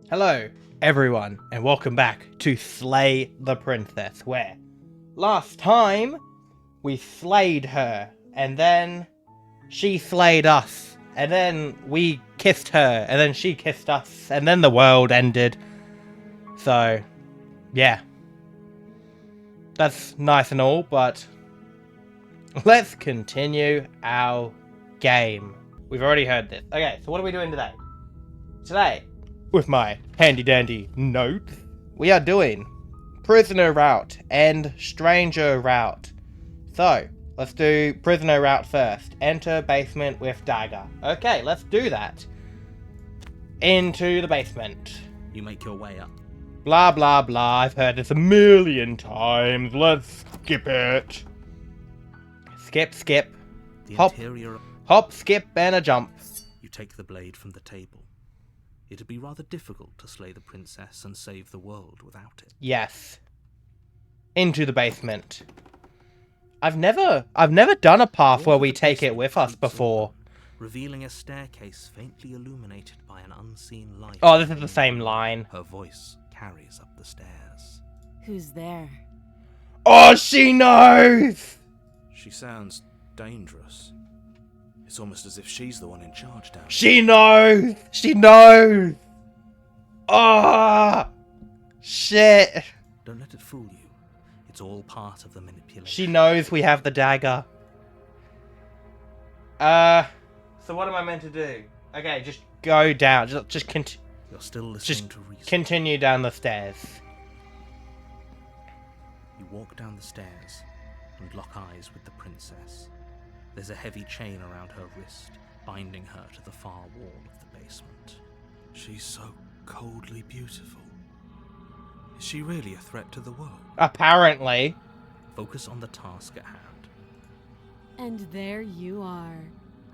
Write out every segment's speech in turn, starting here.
Hello, everyone, and welcome back to Slay the Princess, where last time we slayed her, and then she slayed us, and then we kissed her, and then she kissed us, and then the world ended. So, yeah. That's nice and all, but let's continue our game. We've already heard this. Okay, so what are we doing today? Today, with my handy dandy notes, we are doing prisoner route and stranger route. So, let's do prisoner route first. Enter basement with dagger. Okay, let's do that. Into the basement. You make your way up. Blah blah blah, I've heard this a million times. Let's skip it. Skip. The Hop. interior. Hop, skip, and a jump. You take the blade from the table. It'd be rather difficult to slay the princess and save the world without it. Yes. Into the basement. I've never done a path where we take it with us before. Revealing a staircase faintly illuminated by an unseen light. Oh, this is the same line. Her voice carries up the stairs. Who's there? Oh, she knows! She sounds dangerous. It's almost as if she's the one in charge down here. She knows! She knows! Ah! Shit! Don't let it fool you. It's all part of the manipulation. She knows we have the dagger. So what am I meant to do? Okay, just go down. Just You're still listening to reason. continue down the stairs. You walk down the stairs and lock eyes with the princess. There's a heavy chain around her wrist, binding her to the far wall of the basement. She's so coldly beautiful. Is she really a threat to the world? Apparently. Focus on the task at hand. And there you are.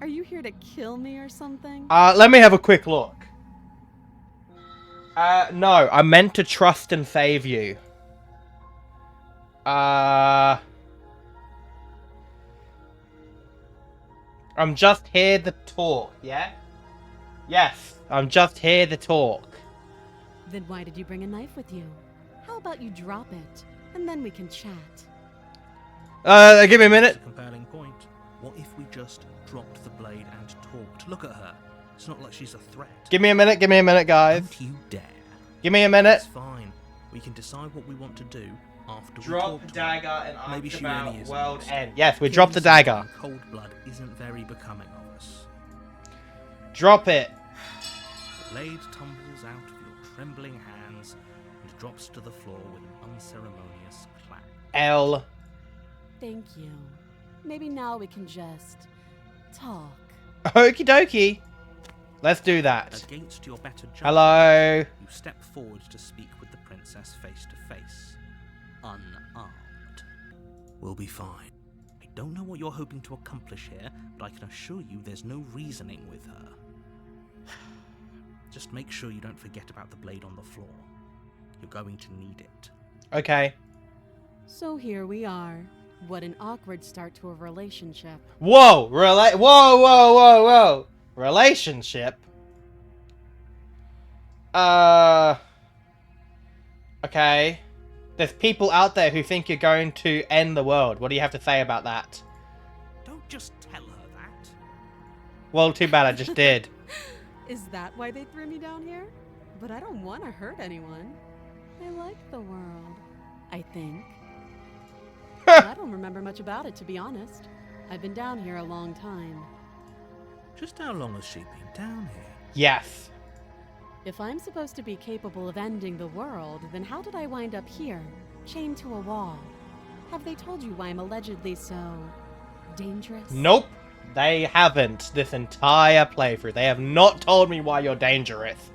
Are you here to kill me or something? Let me have a quick look. No, I meant to trust and save you. I'm just here to talk, yeah? Yes, I'm just here to talk. Then why did you bring a knife with you? How about you drop it, and then we can chat. Give me a minute. That's a compelling point. What if we just dropped the blade and talked? Look at her. It's not like she's a threat. Give me a minute, guys. Don't you dare. Give me a minute. It's fine. We can decide what we want to do after we Drop talk the to her. dagger and Maybe ask she about really is world honest. end. Yes, we Killing dropped the someone dagger. in cold blood isn't very becoming of us. Drop it. The blade tumbles out of your trembling hands and drops to the floor with an unceremonious clack. L. Thank you. Maybe now we can just talk. Okie dokie. Let's do that. Against your better judgment, Hello. you step forward to speak with the princess face to face, unarmed. We'll be fine. I don't know what you're hoping to accomplish here, but I can assure you there's no reasoning with her. Just make sure you don't forget about the blade on the floor. You're going to need it. Okay. So here we are. What an awkward start to a relationship. Whoa! Whoa! Relationship? Okay. There's people out there who think you're going to end the world. What do you have to say about that? Don't just tell her that. Well, too bad I just did. Is that why they threw me down here? But I don't want to hurt anyone. I like the world, I think. I don't remember much about it, to be honest. I've been down here a long time. Just how long has she been down here? Yes. If I'm supposed to be capable of ending the world, then how did I wind up here, chained to a wall? Have they told you why I'm allegedly so dangerous? Nope. They haven't this entire playthrough. They have not told me why you're dangerous.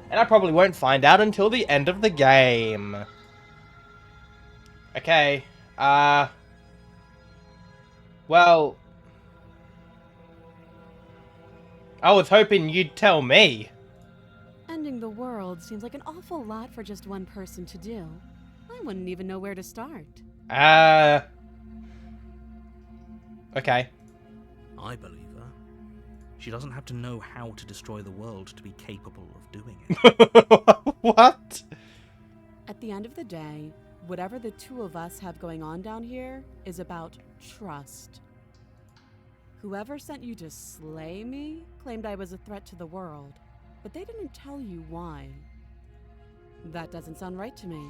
And I probably won't find out until the end of the game. Okay. Well, I was hoping you'd tell me. Ending the world seems like an awful lot for just one person to do. I wouldn't even know where to start. Okay. I believe her. She doesn't have to know how to destroy the world to be capable of doing it. What? At the end of the day, whatever the two of us have going on down here is about trust. Whoever sent you to slay me claimed I was a threat to the world, but they didn't tell you why. That doesn't sound right to me.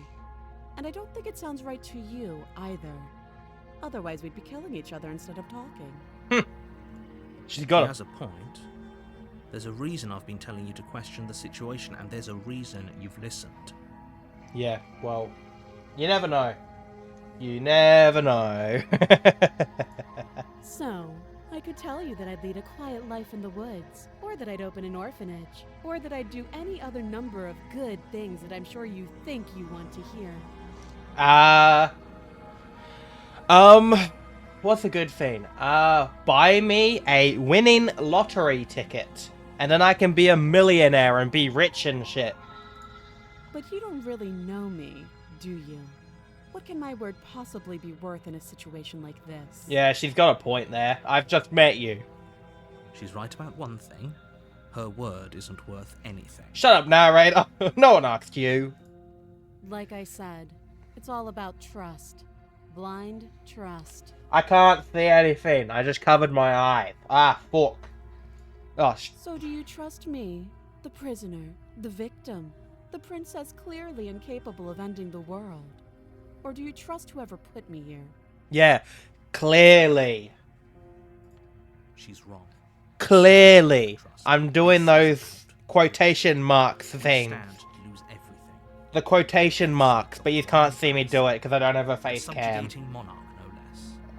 And I don't think it sounds right to you either. Otherwise, we'd be killing each other instead of talking. She's He got has a point. There's a reason I've been telling you to question the situation, and there's a reason you've listened. Yeah, well, you never know. You never know. So, I could tell you that I'd lead a quiet life in the woods, or that I'd open an orphanage, or that I'd do any other number of good things that I'm sure you think you want to hear. What's a good thing? Buy me a winning lottery ticket, and then I can be a millionaire and be rich and shit. But you don't really know me, do you? What can my word possibly be worth in a situation like this? Yeah, she's got a point there. I've just met you. She's right about one thing. Her word isn't worth anything. Shut up, narrator. No one asked you. Like I said, it's all about trust. Blind trust. I can't see anything. I just covered my eyes. Ah, fuck. Oh, So do you trust me, the prisoner, the victim, the princess clearly incapable of ending the world? Or do you trust whoever put me here? yeah. Clearly. She's wrong. Clearly. I'm doing those quotation marks thing. Stand to lose everything. The quotation marks, but you can't see me do it because I don't have a face cam. Subjugating monarch,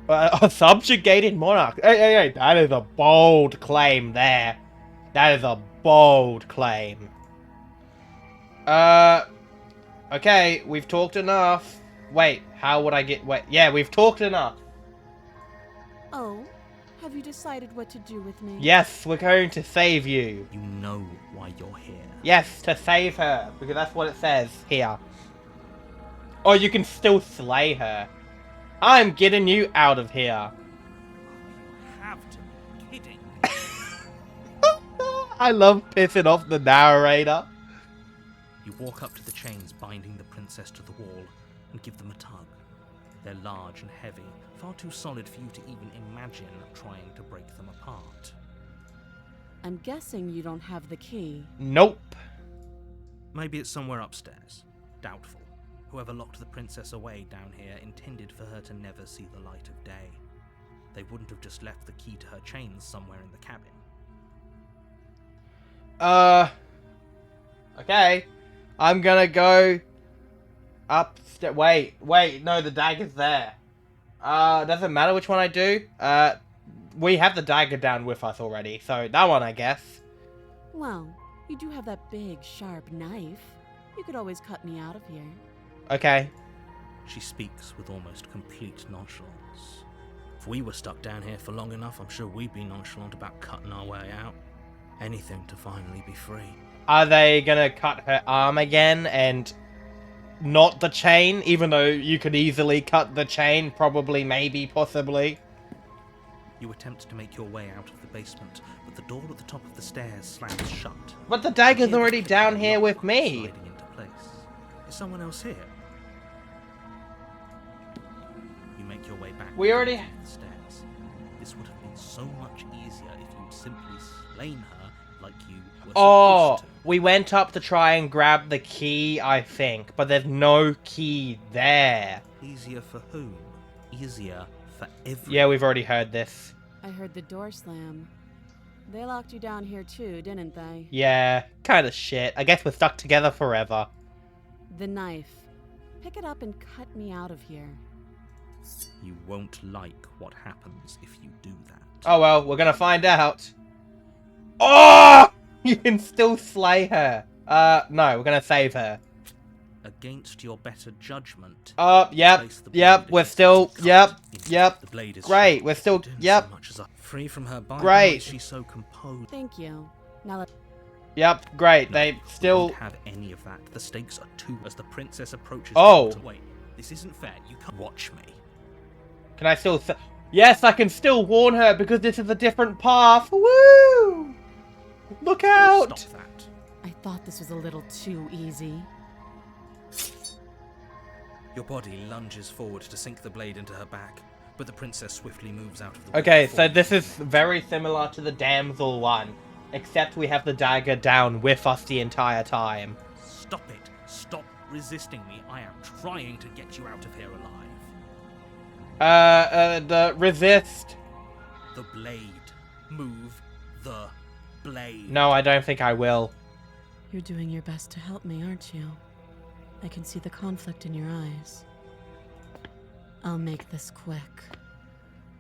no less. A subjugated monarch. Hey, that is a bold claim there. That is a bold claim. Okay, we've talked enough. Wait, how would I get... Wait, yeah, we've talked enough. Oh, have you decided what to do with me? Yes, we're going to save you. You know why you're here. Yes, to save her, because that's what it says here. Or you can still slay her. I'm getting you out of here. You have to be kidding. I love pissing off the narrator. You walk up to the chains binding the princess to the wall and give them a tug. They're large and heavy, far too solid for you to even imagine trying to break them apart. I'm guessing you don't have the key. Nope. Maybe it's somewhere upstairs. Doubtful. Whoever locked the princess away down here intended for her to never see the light of day. They wouldn't have just left the key to her chains somewhere in the cabin. Okay. I'm gonna go upstairs. Wait, no, the dagger's there. Doesn't matter which one I do. We have the dagger down with us already, so that one, I guess. Well, you do have that big, sharp knife. You could always cut me out of here. Okay. She speaks with almost complete nonchalance. If we were stuck down here for long enough, I'm sure we'd be nonchalant about cutting our way out. Anything to finally be free. Are they gonna cut her arm again and not the chain, even though you could easily cut the chain, probably, maybe, possibly? You attempt to make your way out of the basement, but the door at the top of the stairs slams shut. But the dagger's You hear the already click down of the here lock with me. sliding into place. Is someone else here? You make your way back. We already- to the stairs. This would have been so much easier if you'd simply slain her like you were Oh, supposed to. we went up to try and grab the key, I think, but there's no key there. Easier for whom? Easier for everyone. Yeah, we've already heard this. I heard the door slam. They locked you down here too, didn't they? Yeah, kind of shit. I guess we're stuck together forever. The knife. Pick it up and cut me out of here. You won't like what happens if you do that. Oh well, we're gonna find out. Oh! You can still slay her. No, we're gonna save her. Against your better judgment. Yep, place the yep, blade we're against still, the cut. yep, Indeed, yep. The blade is Great, sharp. we're still, Doing yep, So much as free from her bind. Great. Why is she so composed? Thank you. Now let yep, great. No, They we still, won't have any of that. The stakes are too. As the princess approaches. Oh. Wait, this isn't fair. You can't watch me. can I still, yes, I can still warn her because this is a different path. Woo! Look out! Stop that. I thought this was a little too easy. Your body lunges forward to sink the blade into her back, but the princess swiftly moves out of the way. Okay, before so this you is can connect. very similar to the damsel one, except we have the dagger down with us the entire time. Stop it! Stop resisting me! I am trying to get you out of here alive. The resist. The blade. Move the blade. No, I don't think I will. You're doing your best to help me, aren't you? I can see the conflict in your eyes. I'll make this quick.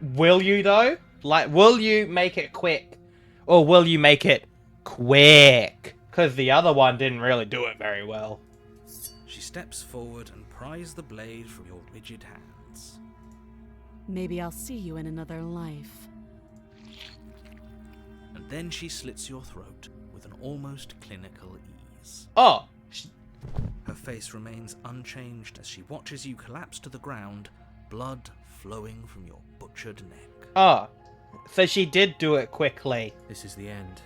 Will you though? Like, will you make it quick? Or will you make it quick? Because the other one didn't really do it very well. She steps forward and pries the blade from your rigid hands. Maybe I'll see you in another life. And then she slits your throat with an almost clinical ease. Oh, Her face remains unchanged as she watches you collapse to the ground, blood flowing from your butchered neck. oh. So she did do it quickly. This is the end,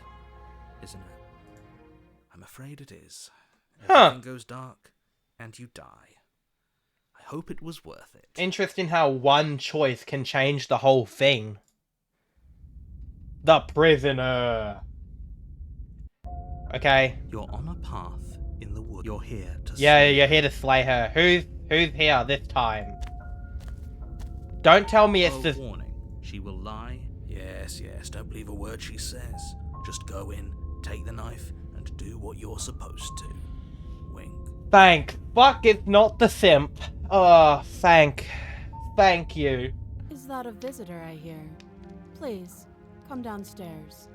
isn't it? I'm afraid it is. Huh. Everything goes dark, and you die. I hope it was worth it. Interesting how one choice can change the whole thing. The prisoner. Okay. You're on a path in the wood. You're here to Yeah, slay you're here to slay her. Who's here this time? Don't tell me it's Oh, this. warning. She will lie. Yes, don't believe a word she says. Just go in, take the knife, and do what you're supposed to. Wink. Thank fuck it's not the simp. Oh, thank you. Is that a visitor I hear? Please, come downstairs.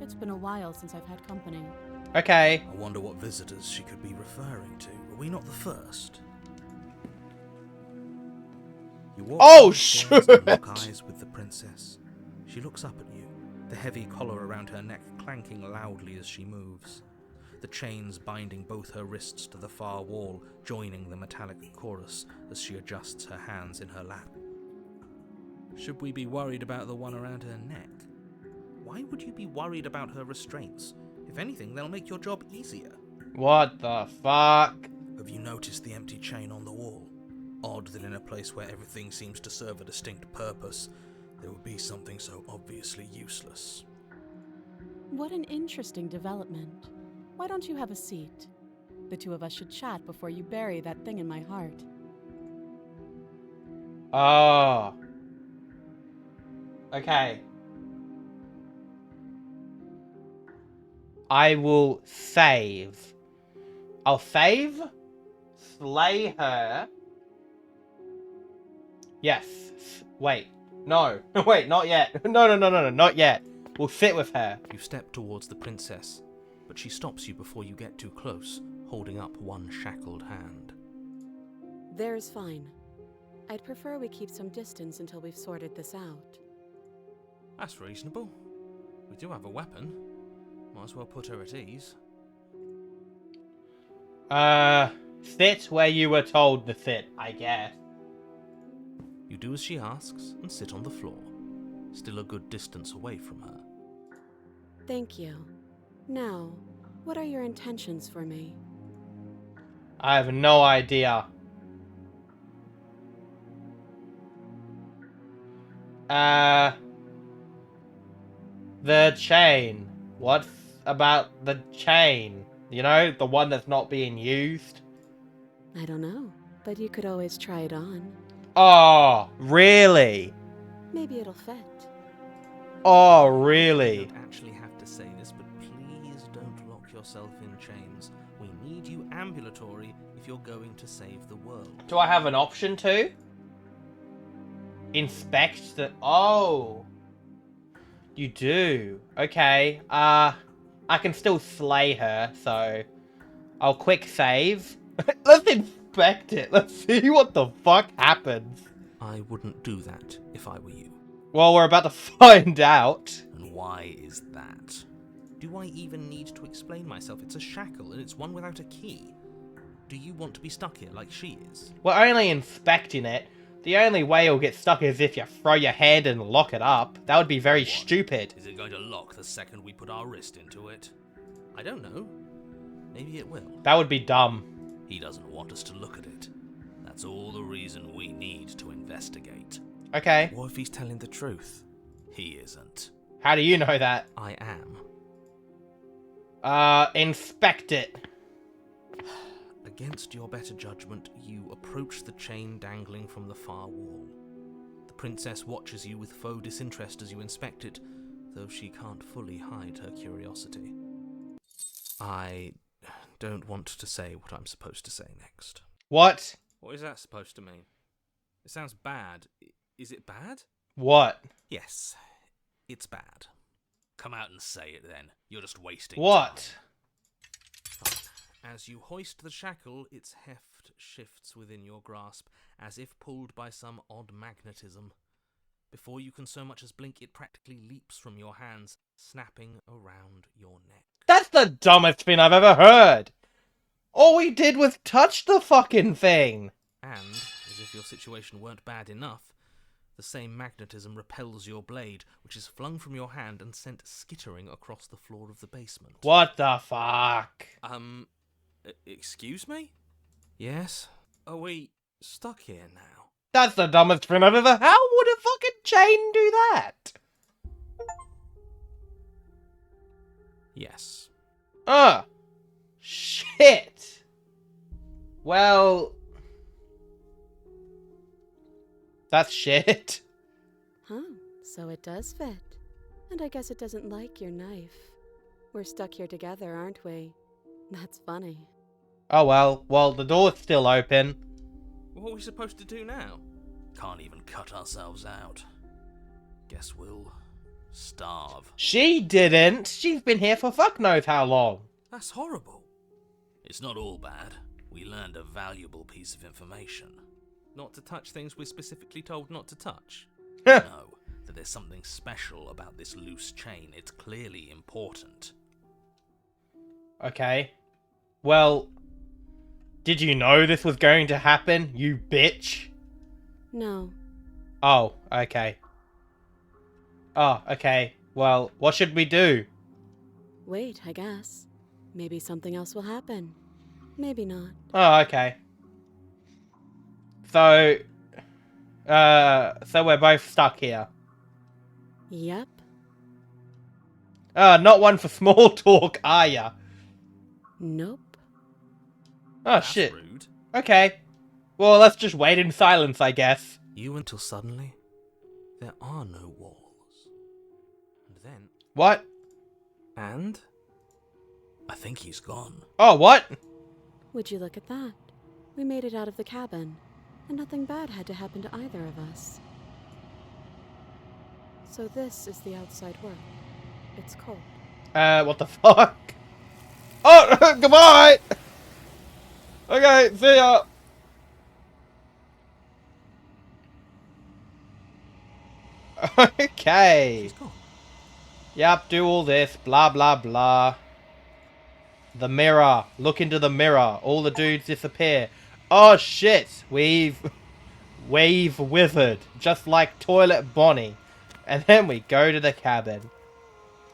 It's been a while since I've had company. Okay. I wonder what visitors she could be referring to. Were we not the first? You walk Oh, downstairs and lock shit. eyes with the princess. She looks up at you, the heavy collar around her neck clanking loudly as she moves. The chains binding both her wrists to the far wall, joining the metallic chorus as she adjusts her hands in her lap. Should we be worried about the one around her neck? Why would you be worried about her restraints? If anything, they'll make your job easier. What the fuck? Have you noticed the empty chain on the wall? Odd that in a place where everything seems to serve a distinct purpose, there would be something so obviously useless. What an interesting development. Why don't you have a seat? The two of us should chat before you bury that thing in my heart. Oh. Okay. I will save. I'll save. Slay her. Yes. Wait. No. Wait, not yet. No, not yet. We'll sit with her. You step towards the princess, but she stops you before you get too close, holding up one shackled hand. There's fine. I'd prefer we keep some distance until we've sorted this out. That's reasonable. We do have a weapon. Might as well put her at ease. Sit where you were told to sit, I guess. You do as she asks and sit on the floor, still a good distance away from her. Thank you. Now, what are your intentions for me? I have no idea. The chain. What's about the chain? You know, the one that's not being used? I don't know, but you could always try it on. Oh, really? Maybe it'll fit. Oh, I really? don't actually have to say this, but please don't lock yourself in chains. We need you ambulatory if you're going to save the world. Do I have an option to? Inspect the... Oh. You do. Okay. I can still slay her, so... I'll quick save. Let's inspect it. Let's see what the fuck happens. I wouldn't do that if I were you. Well, we're about to find out. And why is that? Do I even need to explain myself? It's a shackle and it's one without a key. Do you want to be stuck here like she is? We're only inspecting it. The only way you'll get stuck is if you throw your hand and lock it up. That would be very stupid. Is it going to lock the second we put our wrist into it? I don't know. Maybe it will. That would be dumb. He doesn't want us to look at it. That's all the reason we need to investigate. Okay. What if he's telling the truth? He isn't. How do you know that? I am. Inspect it. Against your better judgment, you approach the chain dangling from the far wall. The princess watches you with faux disinterest as you inspect it, though she can't fully hide her curiosity. I don't want to say what I'm supposed to say next. What? What is that supposed to mean? It sounds bad. Is it bad? What? Yes, it's bad. Come out and say it then. You're just wasting What? time. As you hoist the shackle, its heft shifts within your grasp, as if pulled by some odd magnetism. Before you can so much as blink, it practically leaps from your hands, snapping around your neck. That's the dumbest thing I've ever heard. All we did was touch the fucking thing. And, as if your situation weren't bad enough, the same magnetism repels your blade, which is flung from your hand and sent skittering across the floor of the basement. What the fuck? Excuse me? Yes? Are we stuck here now? That's the dumbest thing I've ever... How would a fucking chain do that? Yes. Shit. Well... That's shit. Huh, so it does fit. And I guess it doesn't like your knife. We're stuck here together, aren't we? That's funny. Oh well, the door's still open. What are we supposed to do now? Can't even cut ourselves out. Guess we'll starve. She didn't. She's been here for fuck knows how long. That's horrible. It's not all bad. We learned a valuable piece of information. Not to touch things we're specifically told not to touch. No, that there's something special about this loose chain. It's clearly important. Okay. Well, did you know this was going to happen, you bitch? No. Oh, okay. Oh, okay. Well, what should we do? Wait, I guess. Maybe something else will happen. Maybe not. Oh, okay. So we're both stuck here. Yep. Not one for small talk, are ya? Nope. Oh, That's shit. rude. Okay. Well, let's just wait in silence, I guess. You until suddenly, there are no walls. And then... What? And? I think he's gone. Oh, what? Would you look at that? We made it out of the cabin, and nothing bad had to happen to either of us. So this is the outside world. It's cold. What the fuck? Oh, goodbye! Okay, see ya! Okay. He's gone. Yep, do all this, blah blah blah. The mirror. Look into the mirror. All the dudes disappear. Oh shit! We've withered. Just like Toilet Bonnie. And then we go to the cabin.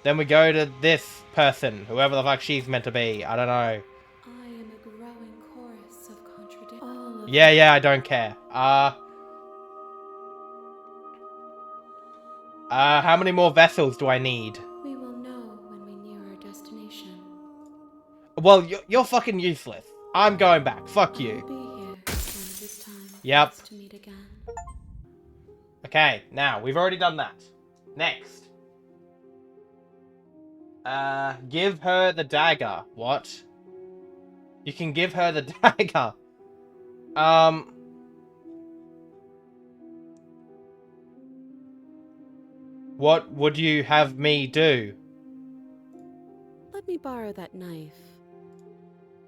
Then we go to this person, whoever the fuck she's meant to be. I don't know. I am a growing chorus of contradictions. Yeah, I don't care. How many more vessels do I need? We will know when we near our destination. Well, you're fucking useless. I'm going back. Fuck I'll you. be here when it is time Yep. for us to meet again. Okay, now, we've already done that. Next. Give her the dagger. What? You can give her the dagger. What would you have me do? Let me borrow that knife.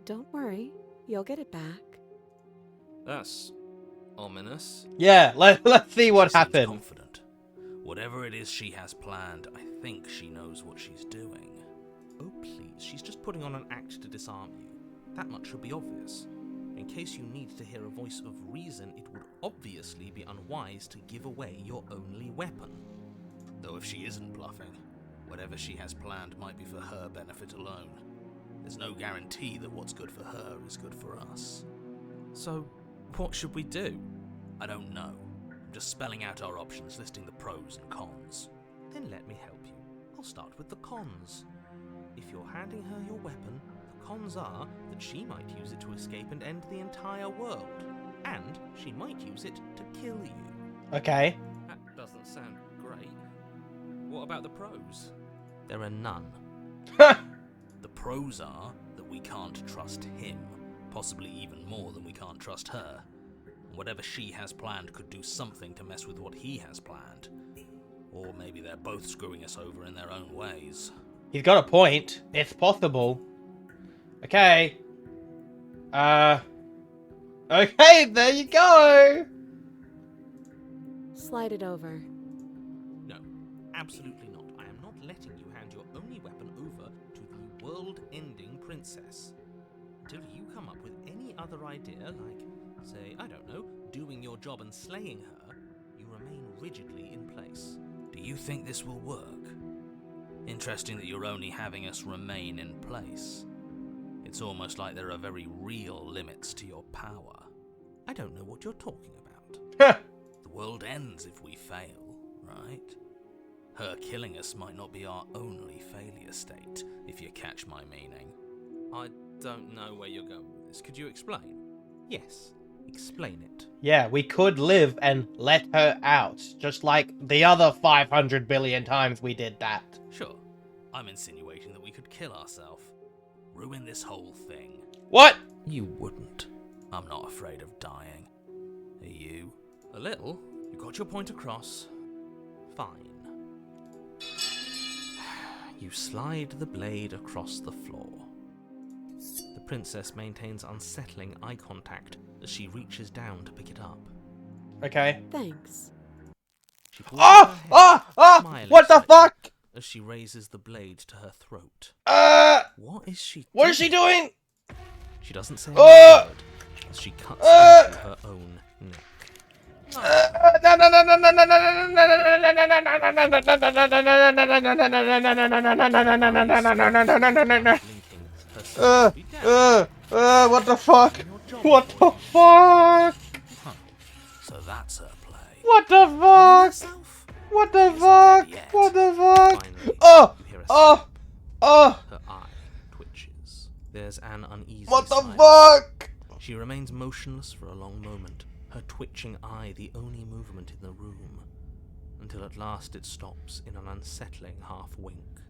Don't worry, you'll get it back. That's ominous. Yeah, let's see what She seems happens. confident. Whatever it is she has planned, I think she knows what she's doing. Oh please, she's just putting on an act to disarm you. That much should be obvious. In case you need to hear a voice of reason, it would obviously be unwise to give away your only weapon. Though if she isn't bluffing, whatever she has planned might be for her benefit alone. There's no guarantee that what's good for her is good for us. So, what should we do? I don't know. I'm just spelling out our options, listing the pros and cons. Then let me help you. I'll start with the cons. If you're handing her your weapon, the cons are that she might use it to escape and end the entire world. And she might use it to kill you. Okay. That doesn't sound great. What about the pros? There are none. The pros are that we can't trust him, possibly even more than we can't trust her. And whatever she has planned could do something to mess with what he has planned. Or maybe they're both screwing us over in their own ways. He's got a point. It's possible. Okay. Okay, there you go! Slide it over. No, absolutely not. I am not letting you hand your only weapon over to the world-ending princess. Until you come up with any other idea, like, say, I don't know, doing your job and slaying her, you remain rigidly in place. Do you think this will work? Interesting that you're only having us remain in place. It's almost like there are very real limits to your power. I don't know what you're talking about. The world ends if we fail, right? Her killing us might not be our only failure state, if you catch my meaning. I don't know where you're going with this. Could you explain? Yes, explain it. Yeah, we could live and let her out, just like the other 500 billion times we did that. Sure, I'm insinuating that we could kill ourselves. Ruin this whole thing. What? You wouldn't. I'm not afraid of dying. Are you? A little. You got your point across. Fine. You slide the blade across the floor. The princess maintains unsettling eye contact as she reaches down to pick it up. Okay. Thanks. She pulls her head, smiling What the slightly fuck? as she raises the blade to her throat. What is she What is she doing? She doesn't say a word as she cuts into her own neck. No, no, no, no, no, no, no, no, no, no, no. What the fuck? What the fuck? So that's her play. What the fuck? What the fuck? What the fuck? Oh! Oh! Oh! Her eye twitches. There's an uneasy What the silence. fuck? She remains motionless for a long moment, her twitching eye the only movement in the room, until at last it stops in an unsettling half-wink.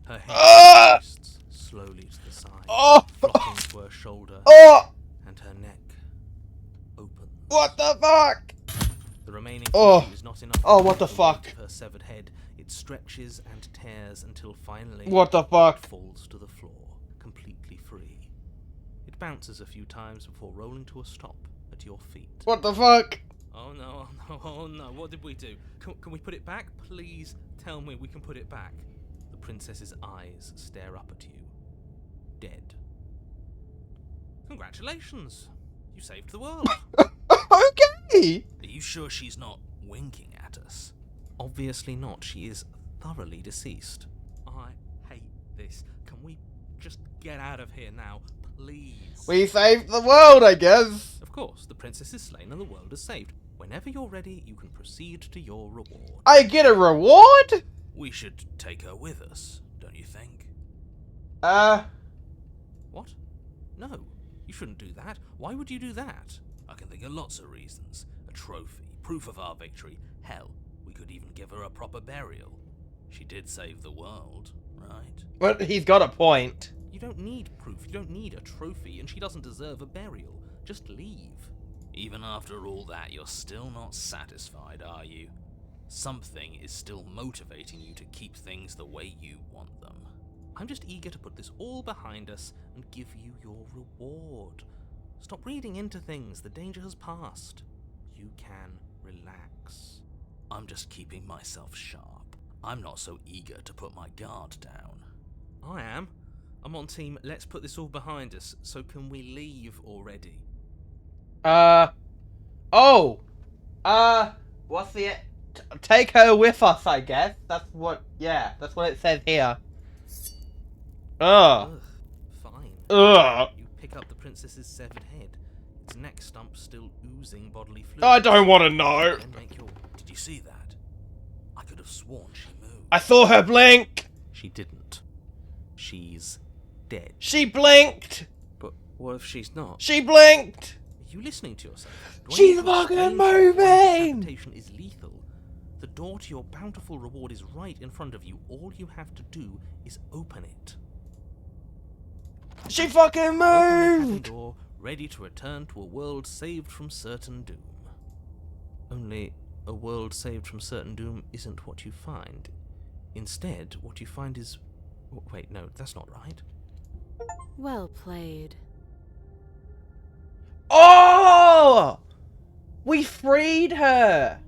Her head twists slowly to the side, flopping to her shoulder, and her neck opens. What the fuck? The remaining Oh. tissue is not enough. Oh, to what the hold on fuck? to Her severed head. It stretches and tears until finally What the fuck? falls to the floor, completely free. It bounces a few times before rolling to a stop at your feet. What the fuck? Oh no, oh no, oh no, what did we do? Can we put it back? Please tell me we can put it back. The princess's eyes stare up at you. Dead. Congratulations! You saved the world. Okay. Are you sure she's not winking at us? Obviously not. She is thoroughly deceased. I hate this. Can we just get out of here now, please? We saved the world, I guess. Of course, the princess is slain and the world is saved. Whenever you're ready, you can proceed to your reward. I get a reward? We should take her with us, don't you think? What? No, you shouldn't do that. Why would you do that? I can think of lots of reasons. A trophy, proof of our victory. Hell, we could even give her a proper burial. She did save the world, right? But he's got a point. You don't need proof, you don't need a trophy, and she doesn't deserve a burial. Just leave. Even after all that, you're still not satisfied, are you? Something is still motivating you to keep things the way you want them. I'm just eager to put this all behind us and give you your reward. Stop reading into things, the danger has passed. You can relax. I'm just keeping myself sharp. I'm not so eager to put my guard down. I am. I'm on team, let's put this all behind us, so can we leave already? What's the... Take her with us, I guess. That's what... Yeah, that's what it says here. Ugh. Ugh. You pick up the princess's severed head, its neck stump still oozing bodily fluids. I don't want to know. Then make your... Did you see that? I could have sworn she moved. I saw her blink. She didn't. She's dead. She blinked. But what if she's not? She blinked. Are you listening to yourself? Do I She's need to fucking explain to you why moving! decapitation is lethal. The door to your bountiful reward is right in front of you. All you have to do is open it. She fucking Open the cabin moved. door, ready to return to a world saved from certain doom. Only a world saved from certain doom isn't what you find. Instead, what you find is... Wait, no, that's not right. Well played. Oh! We freed her.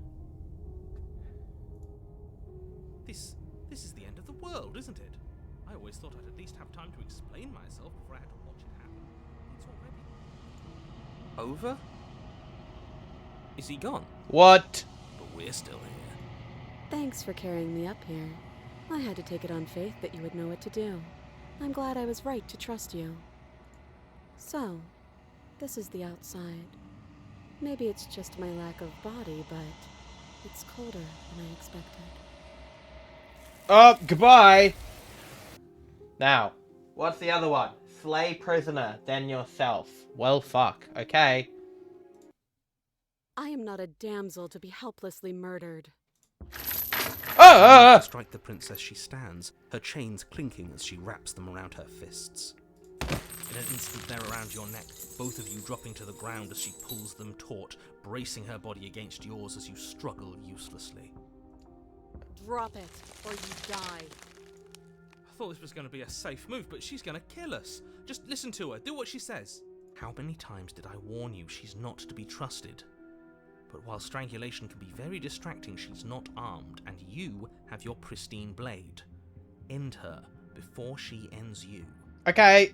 This is the end of the world, isn't it? I always thought I'd at least have time to explain myself before I had to watch it happen. It's already... Over? Is he gone? What? But we're still here. Thanks for carrying me up here. I had to take it on faith that you would know what to do. I'm glad I was right to trust you. So, this is the outside. Maybe it's just my lack of body, but it's colder than I expected. Oh, goodbye. Now, what's the other one? Slay prisoner, then yourself. Well, fuck. Okay. I am not a damsel to be helplessly murdered. Strike the princess she stands, her chains clinking as she wraps them around her fists. In an instant they're around your neck, both of you dropping to the ground as she pulls them taut, bracing her body against yours as you struggle uselessly. Drop it, or you die. I thought this was going to be a safe move, but she's going to kill us. Just listen to her, do what she says. How many times did I warn you she's not to be trusted? But while strangulation can be very distracting, she's not armed, and you have your pristine blade. End her before she ends you. Okay.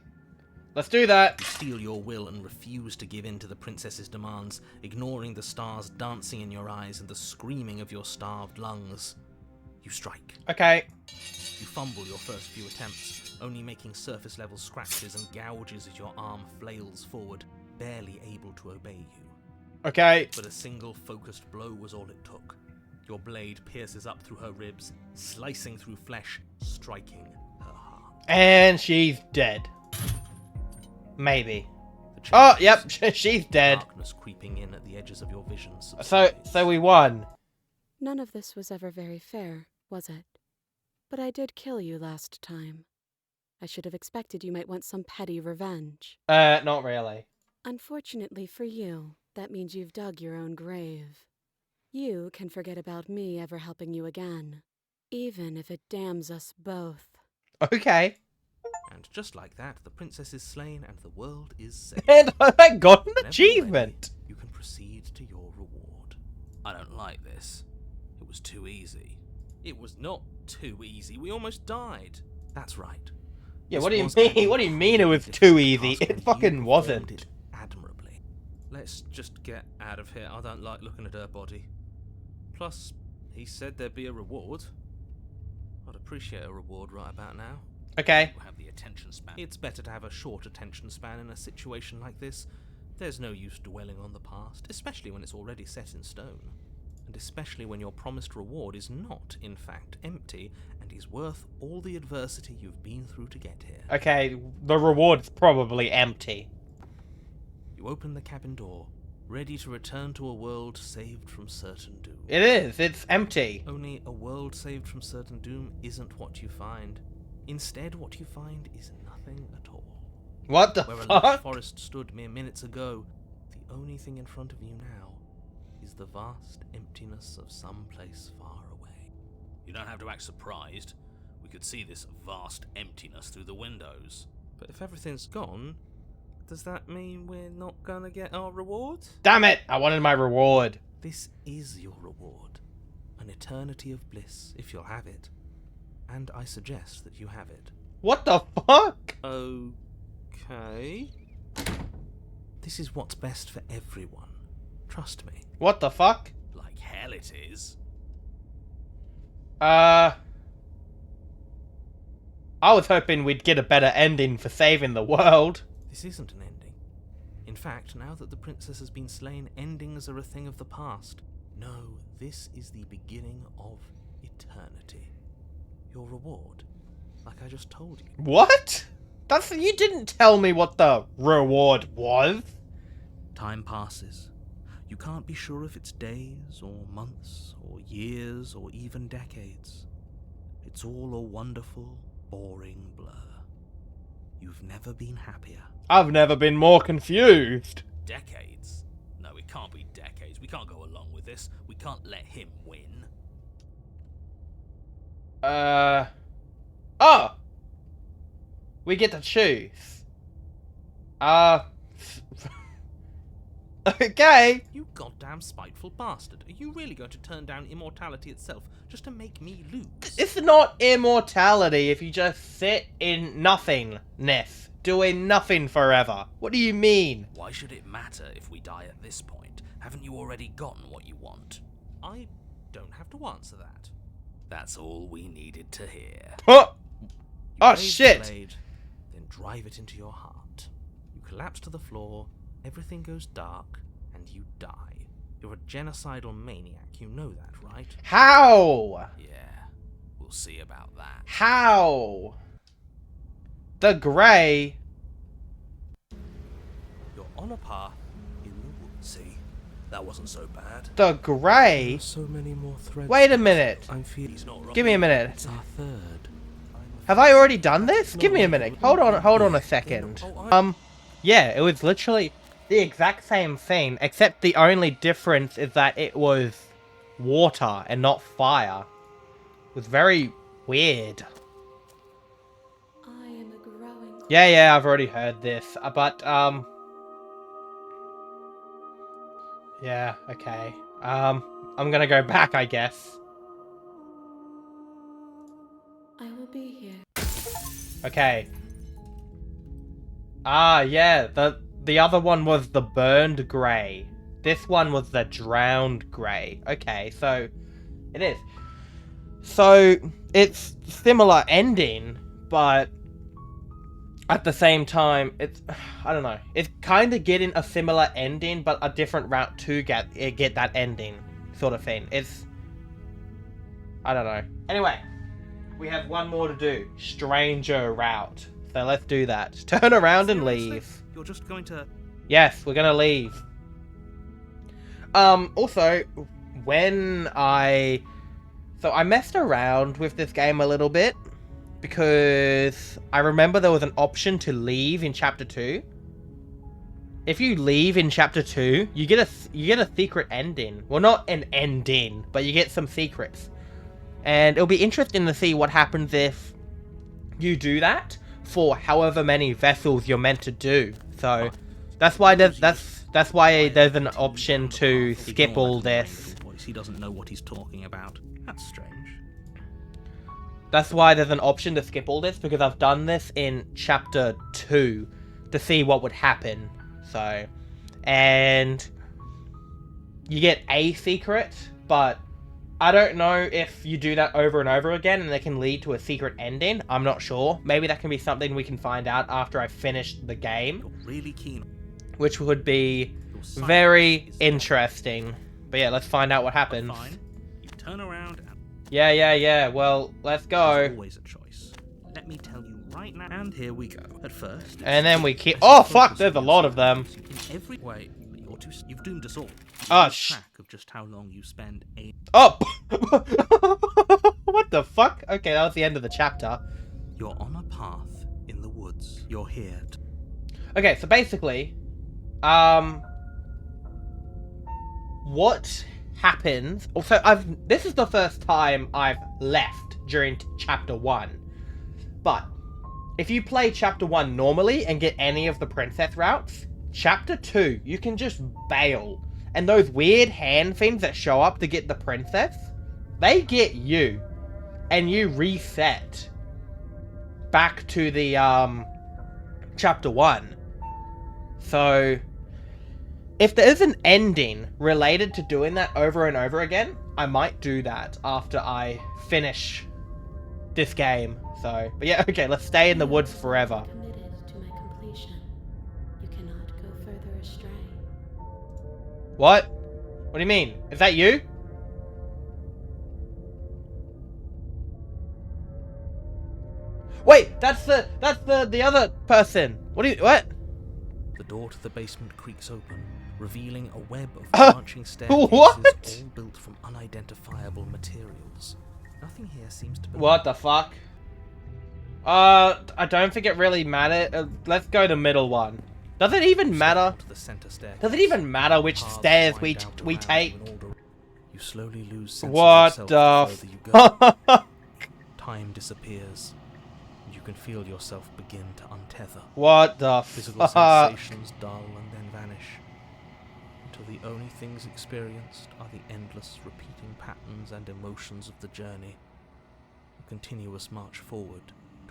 Let's do that. You steel your will and refuse to give in to the princess's demands, ignoring the stars dancing in your eyes and the screaming of your starved lungs. You strike. Okay. You fumble your first few attempts, only making surface-level scratches and gouges as your arm flails forward, barely able to obey you. Okay. But a single focused blow was all it took. Your blade pierces up through her ribs, slicing through flesh, striking her heart. And she's dead. Maybe. The Oh, chains, yep. She's dead. darkness creeping in at the edges of your vision So subsides. we won. None of this was ever very fair, was it? But I did kill you last time. I should have expected you might want some petty revenge. Not really. Unfortunately for you, that means you've dug your own grave. You can forget about me ever helping you again, even if it damns us both. Okay. And just like that, the princess is slain and the world is saved. And I got an Whenever you're achievement. ready, you can proceed to your reward. I don't like this. It was too easy. It was not too easy. We almost died. That's right. Yeah, This what do you was mean? actually What do you mean it was a too difficult easy? task, It and you fucking performed wasn't. it admirably. Let's just get out of here. I don't like looking at her body. Plus, he said there'd be a reward. I'd appreciate a reward right about now. Okay. You have the attention span. It's better to have a short attention span in a situation like this. There's no use dwelling on the past, especially when it's already set in stone. And especially when your promised reward is not, in fact, empty, and is worth all the adversity you've been through to get here. Okay, the reward's probably empty. You open the cabin door, ready to return to a world saved from certain doom. It is. It's empty. Only a world saved from certain doom isn't what you find. Instead, what you find is nothing at all. What the Where a lush fuck? forest stood mere minutes ago, the only thing in front of you now is the vast emptiness of some place far away. You don't have to act surprised. We could see this vast emptiness through the windows. But if everything's gone, does that mean we're not gonna get our reward? Damn it! I wanted my reward. This is your reward. An eternity of bliss, if you'll have it. And I suggest that you have it. What the fuck? Okay. This is what's best for everyone. Trust me. What the fuck? Like hell it is. I was hoping we'd get a better ending for saving the world. This isn't an ending. In fact, now that the princess has been slain, endings are a thing of the past. No, this is the beginning of eternity. Your reward, like I just told you. What? You didn't tell me what the reward was. Time passes. You can't be sure if it's days, or months, or years, or even decades. It's all a wonderful, boring blur. You've never been happier. I've never been more confused. Decades? No, it can't be decades. We can't go along with this. We can't let him win. Oh! We get to choose. Okay. You goddamn spiteful bastard. Are you really going to turn down immortality itself just to make me lose? It's not immortality if you just sit in nothingness, doing nothing forever. What do you mean? Why should it matter if we die at this point? Haven't you already gotten what you want? I don't have to answer that. That's all we needed to hear. Oh, You oh raise the shit. blade, then drive it into your heart. You collapse to the floor, everything goes dark, and you die. You're a genocidal maniac, you know that, right? How? Yeah, we'll see about that. How? The Grey. You're on a path in the woods. See, that wasn't so bad. The Grey? So many more threads. Wait a minute. I'm feeling he's not wrong. Give me a minute. It's our third. Have I already done this? Give me a minute. Hold on a second. Yeah, it was literally the exact same thing, except the only difference is that it was water and not fire. It was very weird. I am a growing. Yeah, I've already heard this, but, yeah, okay. I'm gonna go back, I guess. I will be here. Okay. Ah, yeah, the other one was the burned grey. This one was the drowned grey. Okay, so it is. So it's similar ending, but at the same time, it's, I don't know. It's kind of getting a similar ending, but a different route to get that ending, sort of thing. It's, I don't know. Anyway, we have one more to do. Stranger route. So let's do that. Turn around and leave. You're just going to... Yes, we're gonna leave. Also, when I messed around with this game a little bit, because I remember there was an option to leave in Chapter 2. If you leave in Chapter 2, you get a secret ending. Well, not an ending, but you get some secrets. And it'll be interesting to see what happens if you do that for however many vessels you're meant to do. So that's why there's an option to skip all this. He doesn't know what he's talking about. That's strange. That's why there's an option to skip all this, because I've done this in Chapter 2 to see what would happen. So, and you get a secret, but I don't know if you do that over and over again and it can lead to a secret ending. I'm not sure. Maybe that can be something we can find out after I finish the game. You're really keen. Which would be very interesting. But yeah, let's find out what happens. Fine. You turn around and... Yeah. Well, let's go. There's always a choice. Let me tell you right now. And here we go. At first... And then we keep... Oh, fuck, there's a lot of them. In every way, you've doomed us all. Oh, track of just how long you spend a... Oh! What the fuck? Okay, that was the end of the chapter. You're on a path in the woods. You're here to... Okay, so basically, what happens... Also, this is the first time I've left during Chapter 1. But, if you play Chapter 1 normally and get any of the princess routes, Chapter 2, you can just bail. And those weird hand things that show up to get the princess, they get you. And you reset back to the, Chapter 1. So, if there is an ending related to doing that over and over again, I might do that after I finish this game. So, but yeah, okay, let's stay in the woods forever. Committed to my completion. You cannot go further astray. What? What do you mean? Is that you? Wait, that's the other person. What? The door to the basement creaks open, revealing a web of Uh, branching staircases what? all built from unidentifiable materials. Nothing here seems to be... What the fuck? I don't think it really matters. Let's go to middle one. Does it even matter? To the center staircase. Does it even matter which Paths stairs wind we out take? around in all dir- You slowly lose sense What of the yourself the further you go. fuck? Time disappears, and you can feel yourself begin to untether. What the Physical fuck? sensations dull and then vanish, until the only things experienced are the endless repeating patterns and emotions of the journey, a continuous march forward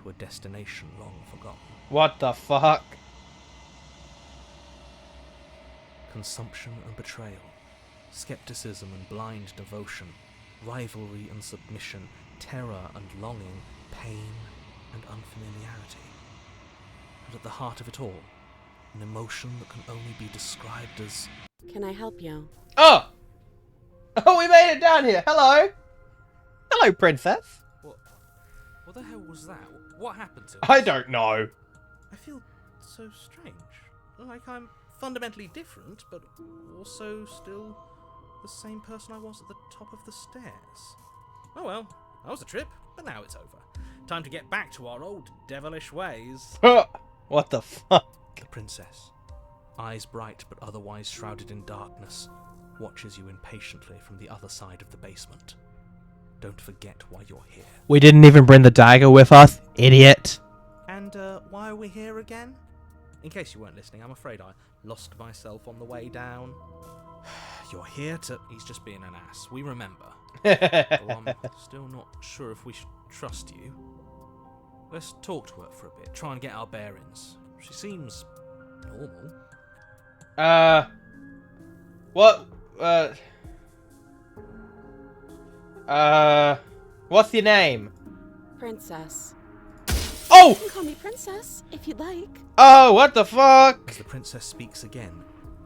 to a destination long forgotten. What the fuck? Consumption and betrayal, skepticism and blind devotion, rivalry and submission, terror and longing, pain and unfamiliarity. And at the heart of it all, an emotion that can only be described as... Can I help you? Oh! Oh, we made it down here. Hello. Hello, princess. What the hell was that? What happened to us? I don't know. I feel so strange. Like I'm fundamentally different, but also still the same person I was at the top of the stairs. Oh well, that was a trip, but now it's over. Time to get back to our old devilish ways. What the fuck? The princess, eyes bright but otherwise shrouded in darkness, watches you impatiently from the other side of the basement. Don't forget why you're here. We didn't even bring the dagger with us, idiot. And why are we here again? In case you weren't listening, I'm afraid I lost myself on the way down. You're here to... He's just being an ass. We remember. Though I'm still not sure if we should trust you. Let's talk to her for a bit. Try and get our bearings. She seems normal. What? What's your name? Princess. Oh! You can call me Princess, if you'd like. Oh, what the fuck? As the princess speaks again,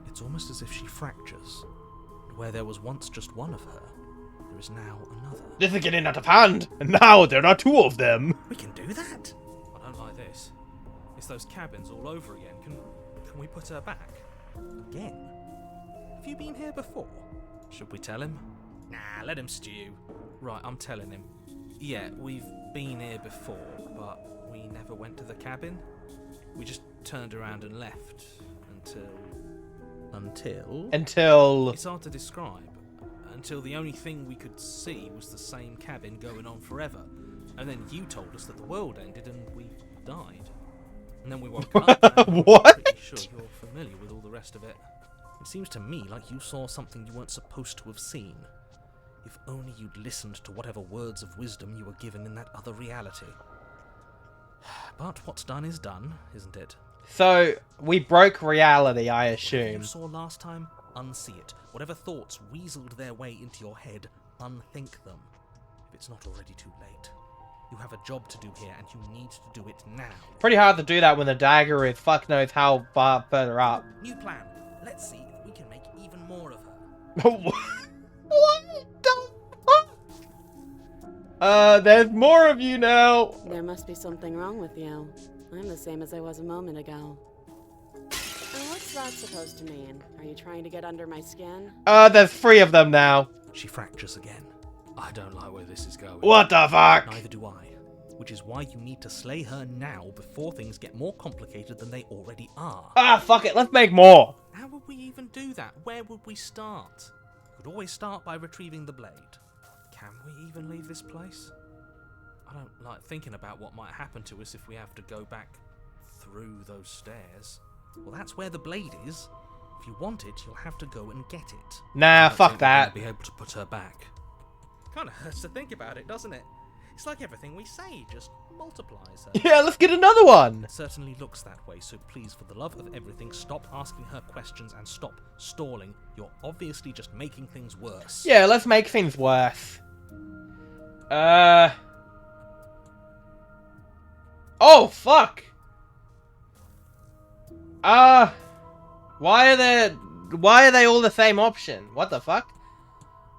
it's almost as if she fractures. Where there was once just one of her, there is now another. This is getting out of hand, and now there are two of them. We can do that? I don't like this. It's those cabins all over again. Can we put her back? Again? Have you been here before? Should we tell him? Nah, let him stew. Right, I'm telling him. Yeah, we've been here before, but we never went to the cabin. We just turned around and left until... It's hard to describe. Until the only thing we could see was the same cabin going on forever. And then you told us that the world ended and we died. And then we woke up. And What? I'm pretty sure you're familiar with all the rest of it. It seems to me like you saw something you weren't supposed to have seen. If only you'd listened to whatever words of wisdom you were given in that other reality. But what's done is done, isn't it? So, we broke reality, I Whatever assume. you saw last time, unsee it. Whatever thoughts weaseled their way into your head, unthink them. If it's not already too late. You have a job to do here, and you need to do it now. Pretty hard to do that when the dagger is fuck knows how far further up. New plan. Let's see if we can make even more of her. What the fuck? There's more of you now. There must be something wrong with you. I'm the same as I was a moment ago. And what's that supposed to mean? Are you trying to get under my skin? There's three of them now. She fractures again. I don't like where this is going. What the fuck? Neither do I. Which is why you need to slay her now before things get more complicated than they already are. Ah, fuck it, let's make more. How would we even do that? Where would we start? We could always start by retrieving the blade. Can we even leave this place? I don't like thinking about what might happen to us if we have to go back through those stairs. Well, that's where the blade is. If you want it, you'll have to go and get it. Nah, I don't fuck think we're gonna that. be able to put her back. Kind of hurts to think about it, doesn't it? It's like everything we say just multiplies her. Yeah, let's get another one. It certainly looks that way, so please, for the love of everything, stop asking her questions and stop stalling. You're obviously just making things worse. Yeah, let's make things worse. Oh, fuck! Why are they all the same option? What the fuck?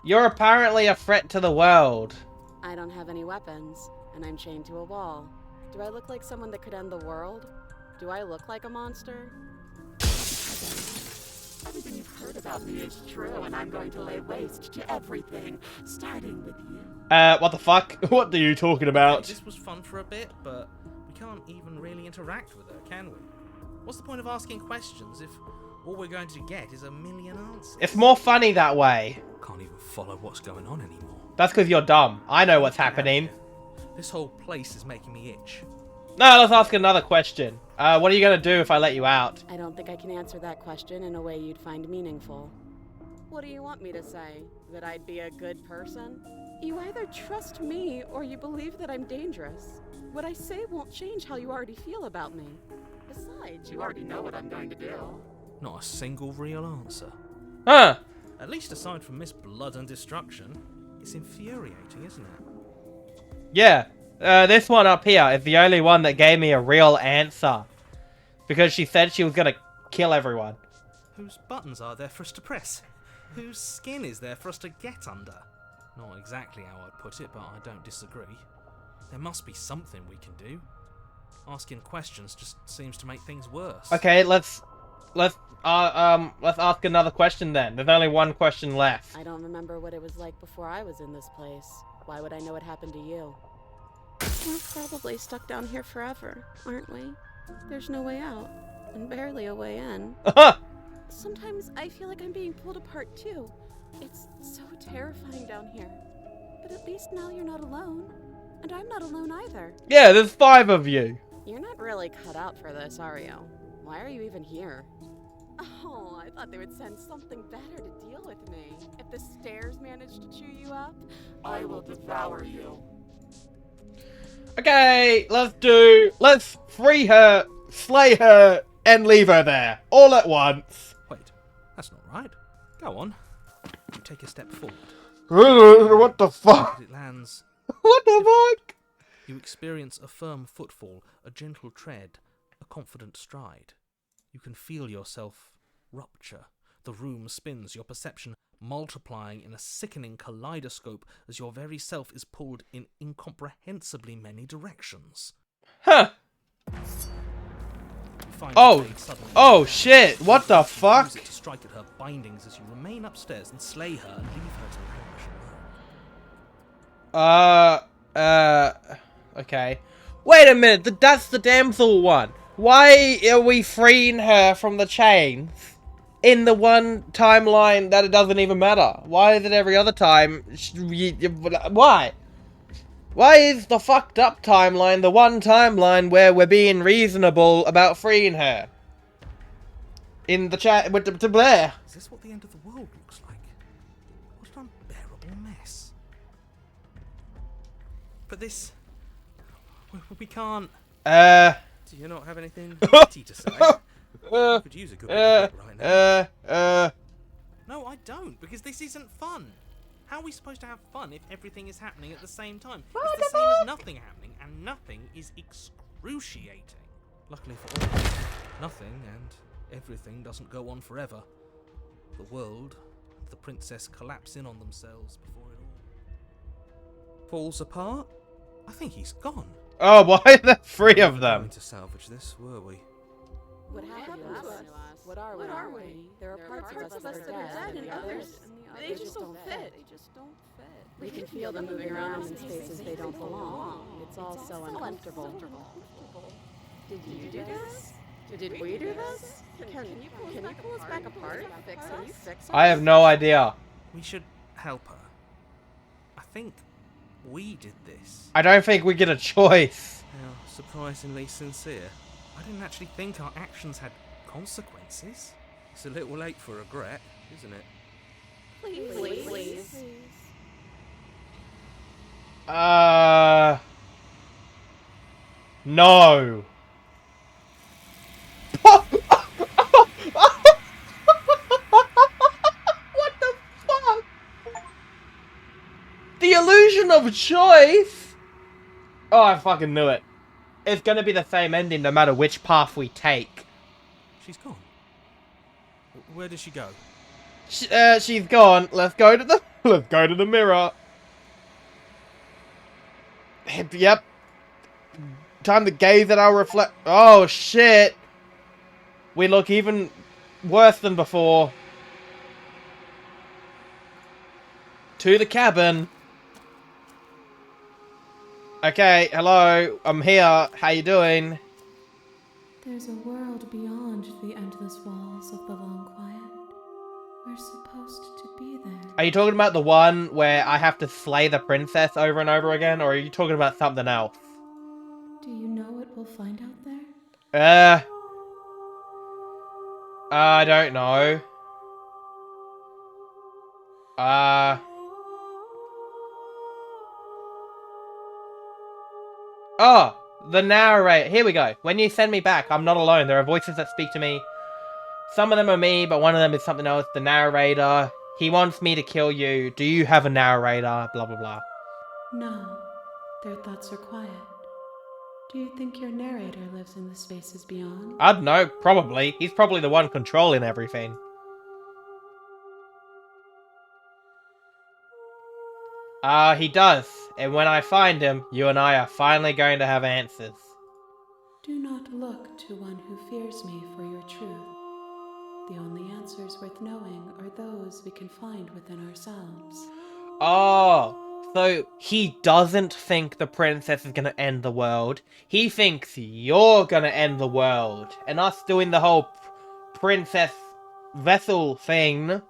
You're apparently a threat to the world. I don't have any weapons, and I'm chained to a wall. Do I look like someone that could end the world? Do I look like a monster? Everything you've heard about me is true, and I'm going to lay waste to everything, starting with you. What the fuck? What are you talking about? This was fun for a bit, but we can't even really interact with her, can we? What's the point of asking questions if all we're going to get is a million answers? It's more funny that way. Can't even follow what's going on anymore. That's because you're dumb. I know what's happening. This whole place is making me itch. No, let's ask another question. What are you gonna do if I let you out? I don't think I can answer that question in a way you'd find meaningful. What do you want me to say? That I'd be a good person? You either trust me or you believe that I'm dangerous. What I say won't change how you already feel about me. Besides, You already know what I'm going to do. Not a single real answer. Huh? At least aside from Miss Blood and Destruction, it's infuriating, isn't it? Yeah. This one up here is the only one that gave me a real answer. Because she said she was gonna kill everyone. Whose buttons are there for us to press? Whose skin is there for us to get under? Not exactly how I'd put it, but I don't disagree. There must be something we can do. Asking questions just seems to make things worse. Okay, let's ask another question then. There's only one question left. I don't remember what it was like before I was in this place. Why would I know what happened to you? We're probably stuck down here forever, aren't we? There's no way out, and barely a way in. Sometimes I feel like I'm being pulled apart too. It's so terrifying down here. But at least now you're not alone. And I'm not alone either. Yeah, there's 5 of you. You're not really cut out for this, are you? Why are you even here? Oh, I thought they would send something better to deal with me. If the stairs managed to chew you up, I will devour you. Okay, let's free her, slay her, and leave her there. All at once. Wait, that's not right. Go on. You take a step forward. What the fuck? As it lands, What the fuck? you experience a firm footfall, a gentle tread, a confident stride. You can feel yourself rupture. The room spins, your perception multiplying in a sickening kaleidoscope as your very self is pulled in incomprehensibly many directions. Huh. You find Oh. the blade suddenly Oh down. shit, what the You fuck? use it to strike at her bindings as you remain upstairs and slay her and leave her to languish alone. Okay. Wait a minute, that's the damsel one. Why are we freeing her from the chains in the one timeline that it doesn't even matter? Why is it every other time? Why? Why is the fucked up timeline the one timeline where we're being reasonable about freeing her? In the chat with the Blair. Is this what the end of the world looks like? What an unbearable mess. But this... We can't... Do you not have anything witty to say? I could use a good bit of wit right now. No, I don't, because this isn't fun. How are we supposed to have fun if everything is happening at the same time? It's the same as nothing happening, and nothing is excruciating. Luckily for all, nothing and everything doesn't go on forever. The world and the princess collapse in on themselves before it all falls apart. I think he's gone. Oh, why are there 3 of Going them? to salvage this, were we? what happened to us? What are we? There are parts of us that are dead, and others, they just don't fit. We can feel them moving around in spaces they don't belong. It's all so uncomfortable. Did you do this? Did we do this? Can you pull us back apart? Fix us? I have no idea. We should help her. I think we did this. I don't think we get a choice. How surprisingly sincere. I didn't actually think our actions had consequences. It's a little late for regret, isn't it? Please. No. What the fuck? The illusion of choice? Oh, I fucking knew it. it's going to be the same ending no matter which path we take. She's gone. Where did she go? She's gone. Let's go to the mirror. Yep. Time to gaze at our reflect. Oh shit. We look even worse than before. To the cabin. Okay, hello. I'm here. How you doing? There's a world beyond the endless walls of the long quiet. We're supposed to be there. Are you talking about the one where I have to slay the princess over and over again, or are you talking about something else? Do you know what we'll find out there? I don't know. Oh, the narrator. Here we go. When you send me back, I'm not alone. There are voices that speak to me. Some of them are me, but one of them is something else. The narrator. He wants me to kill you. Do you have a narrator? Blah, blah, blah. No, their thoughts are quiet. Do you think your narrator lives in the spaces beyond? I don't know. Probably. He's probably the one controlling everything. He does. And when I find him, you and I are finally going to have answers. Do not look to one who fears me for your truth. The only answers worth knowing are those we can find within ourselves. Oh, so he doesn't think the princess is gonna end the world. He thinks you're gonna end the world. And us doing the whole princess vessel thing,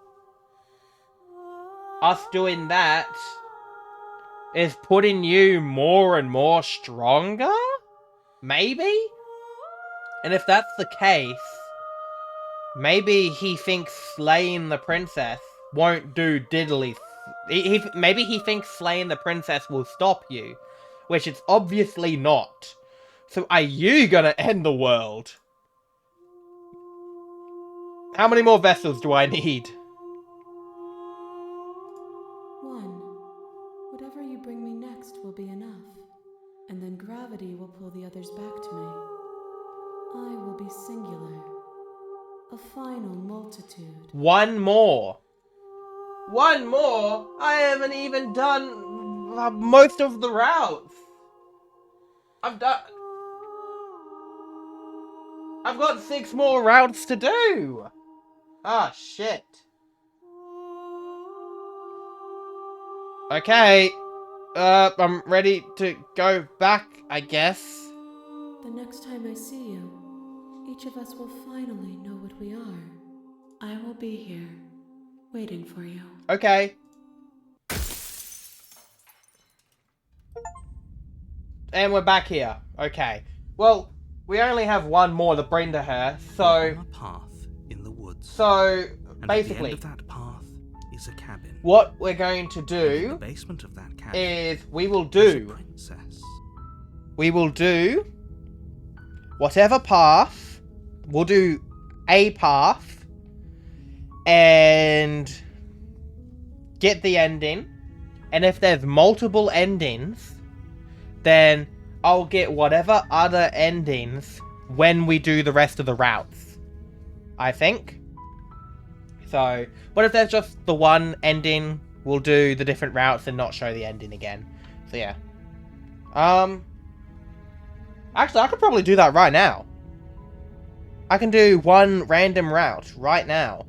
us doing that, is putting you more and more stronger? Maybe? And if that's the case, maybe he thinks slaying the princess won't do diddly. Maybe he thinks slaying the princess will stop you, which it's obviously not. So are you gonna end the world? How many more vessels do I need? One. Whatever you bring me next will be enough. And then gravity will pull the others back to me. I will be singular. A final multitude. One more. One more? I haven't even done most of the routes. I've got 6 more routes to do. Ah, shit. Okay. I'm ready to go back, I guess. The next time I see you, each of us will finally know what we are. I will be here, waiting for you. Okay. And we're back here. Okay. Well, we only have one more to bring to her, so... You're on a path in the woods. So, and basically... at the end of that path is a cabin. What we're going to In do the basement of that cabin is we will is a do... princess. We will do... whatever path. We'll do a path. And... get the ending. And if there's multiple endings, then I'll get whatever other endings when we do the rest of the routes. I think. So, but if there's just the one ending, we'll do the different routes and not show the ending again. So yeah. Actually, I could probably do that right now. I can do one random route right now.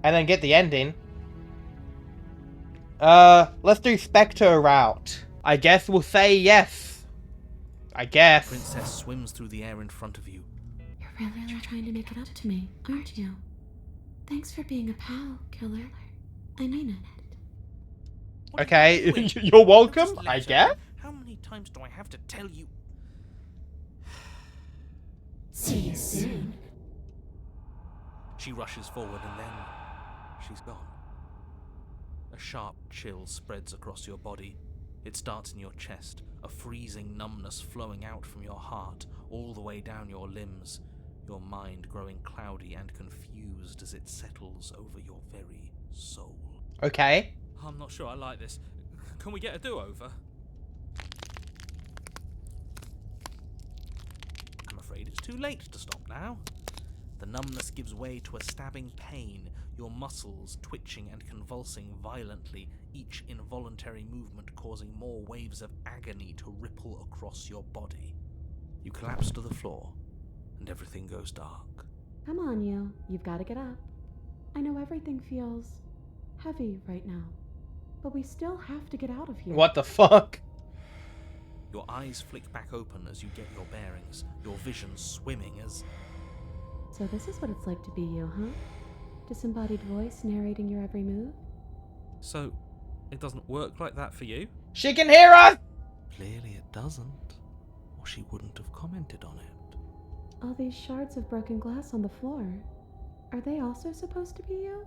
And then get the ending. Let's do Spectre route. I guess we'll say yes. I guess. Princess swims through the air in front of you. You're really trying to make it up to me, aren't you? Thanks for being a pal, killer. I mean it. What Okay, are you doing? you're welcome, Just let I her. guess. How many times do I have to tell you? See you soon. She rushes forward and then she's gone. A sharp chill spreads across your body. It starts in your chest, a freezing numbness flowing out from your heart all the way down your limbs, your mind growing cloudy and confused as it settles over your very soul. Okay. I'm not sure I like this. Can we get a do-over? Too late to stop now. The numbness gives way to a stabbing pain, your muscles twitching and convulsing violently, each involuntary movement causing more waves of agony to ripple across your body. You collapse to the floor, and everything goes dark. Come on, you. You've got to get up. I know everything feels heavy right now, but we still have to get out of here. What the fuck? Your eyes flick back open as you get your bearings, your vision swimming as... So this is what it's like to be you, huh? Disembodied voice narrating your every move? So, it doesn't work like that for you? She can hear us! Clearly it doesn't, or she wouldn't have commented on it. All these shards of broken glass on the floor. Are they also supposed to be you?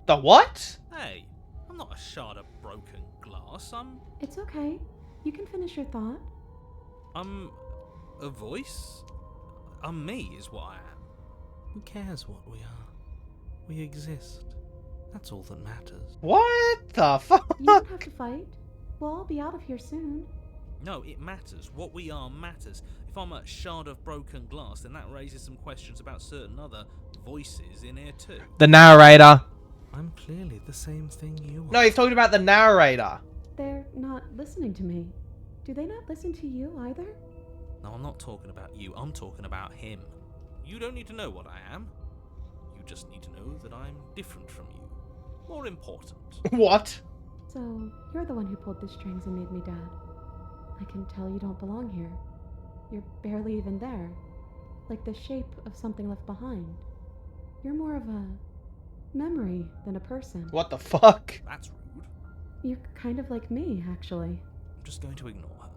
The what? Hey, I'm not a shard of broken glass, It's okay. You can finish your thought. I'm a voice? I'm me is what I am. Who cares what we are? We exist. That's all that matters. What the fuck? You don't have to fight. We'll all be out of here soon. No, it matters. What we are matters. If I'm a shard of broken glass, then that raises some questions about certain other voices in here too. The narrator. I'm clearly the same thing you are. No, he's talking about the narrator. They're not listening to me. Do they not listen to you either? No, I'm not talking about you. I'm talking about him. You don't need to know what I am. You just need to know that I'm different from you. More important. What? So, you're the one who pulled the strings and made me dead. I can tell you don't belong here. You're barely even there. Like the shape of something left behind. You're more of a memory than a person. What the fuck? That's rude. You're kind of like me, actually. I'm just going to ignore her.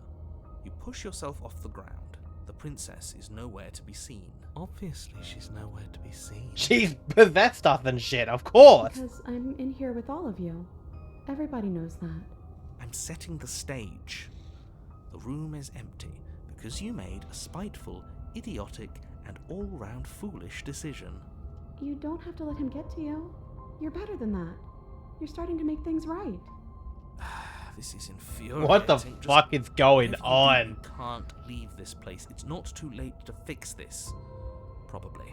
You push yourself off the ground. The princess is nowhere to be seen. Obviously, she's nowhere to be seen. She's possessed stuff and shit, of course. Because I'm in here with all of you. Everybody knows that. I'm setting the stage. The room is empty because you made a spiteful, idiotic, and all-round foolish decision. You don't have to let him get to you. You're better than that. You're starting to make things right. This is infuriating. What the fuck is going on? You can't leave this place. It's not too late to fix this. Probably.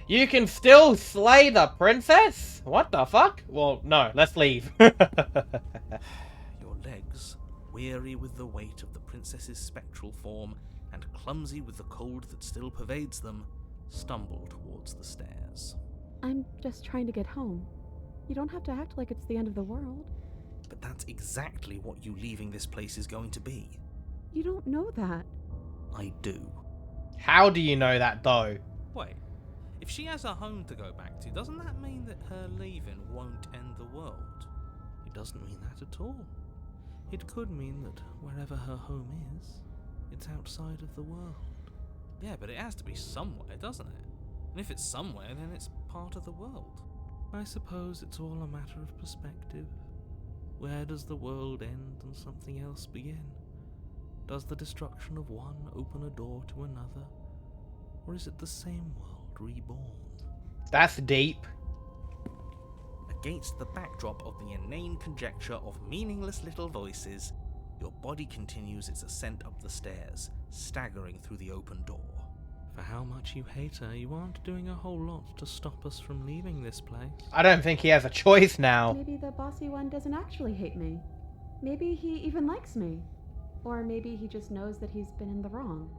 You can still slay the princess? What the fuck? Well, no, let's leave. Your legs, weary with the weight of the princess's spectral form and clumsy with the cold that still pervades them, stumble towards the stairs. I'm just trying to get home. You don't have to act like it's the end of the world. But that's exactly what you leaving this place is going to be. You don't know that. I do. How do you know that, though? Wait, if she has a home to go back to, doesn't that mean that her leaving won't end the world? It doesn't mean that at all. It could mean that wherever her home is, it's outside of the world. Yeah, but it has to be somewhere, doesn't it? And if it's somewhere, then it's part of the world. I suppose it's all a matter of perspective. Where does the world end and something else begin? Does the destruction of one open a door to another? Or is it the same world reborn? That's deep. Against the backdrop of the inane conjecture of meaningless little voices, your body continues its ascent up the stairs, staggering through the open door. For how much you hate her, you aren't doing a whole lot to stop us from leaving this place. I don't think he has a choice now. Maybe the bossy one doesn't actually hate me. Maybe he even likes me. Or maybe he just knows that he's been in the wrong.